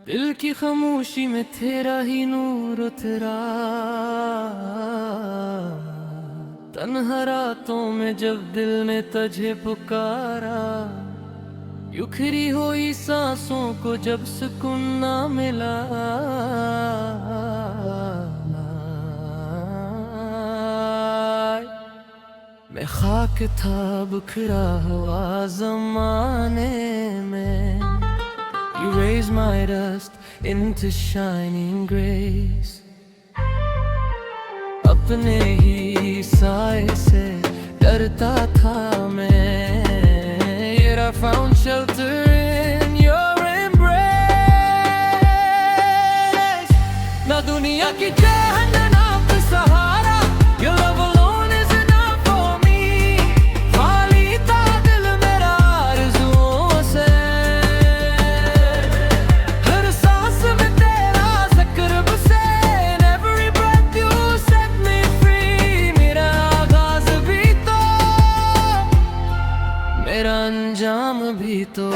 दिल की खामोशी में तेरा ही नूर उतरा, तन्हा रातों में जब दिल ने तुझे पुकारा, बिखरी हुई सांसों को जब सुकून ना मिला, मैं खाक था बिखरा हुआ ज़माने में। You raise my dust into shining grace. अपने ही साए से डरता था मैं, yet I found shelter in your embrace. ना दुनिया की जहन ना कोई सहारा, your love alone is enough for me. खाली था दिल मेरा आरज़ुओं से, हर सांस में तेरा ज़िक्र बसे, in every breath you set me free. मेरा आगाज़ भी तो, मेरा अंजाम भी तो।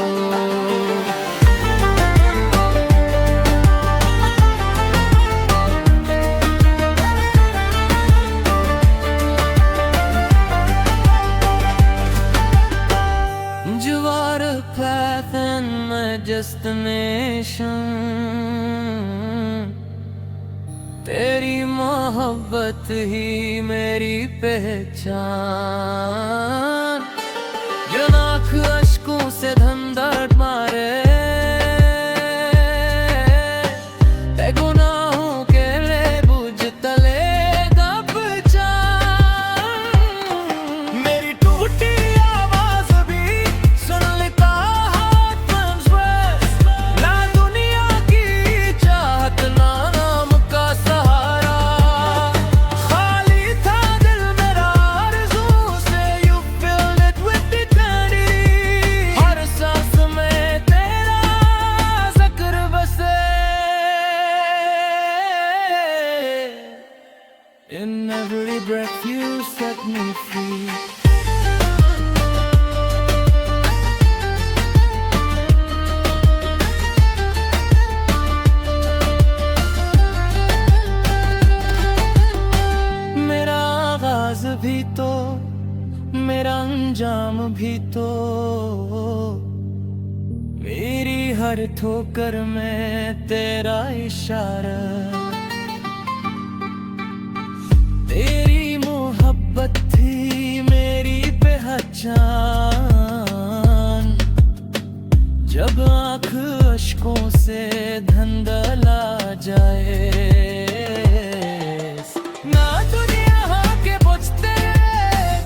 You are a path and my destination. तेरी मोहब्बत ही मेरी पहचान। जो आँख अश्कों से धंधड़ मारे, ते गुनाहों के ले बुझ तले दब जा। मेरी टूटी आवाज़ भी सुन लेता हाथ मंज़र, ना दुनिया की चाहत ना नाम का सहारा। खाली था दिल मेरा आरज़ू से, you filled it with eternity. हर सांस में तेरा ज़िक्र बसे, in every breath you set me free. मेरा आगाज़ भी तो, मेरा अंजाम भी तो, मेरी हर ठोकर में तेरा इशारा। तेरी मोहब्बत थी मेरी पहचान, जब आँख अश्कों से धंधला जाए। ना दुनिया के बुझते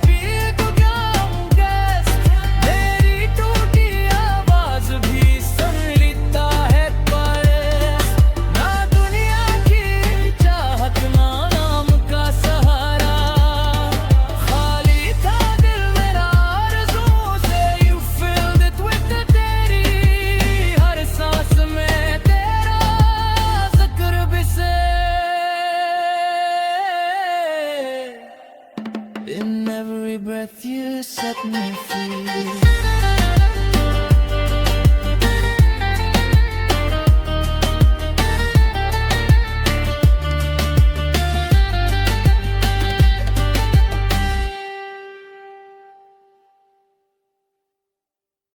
पिए को क्या गैस, मेरी टूटी आवाज़ भी सुन लेता है पास। ना दुनिया की चाहत ना नाम का सहारा, खाली था दिल मेरा आरज़ुओं से, you filled it with eternity. हर सांस में तेरा ज़िक्र बसे, in every breath you set me free.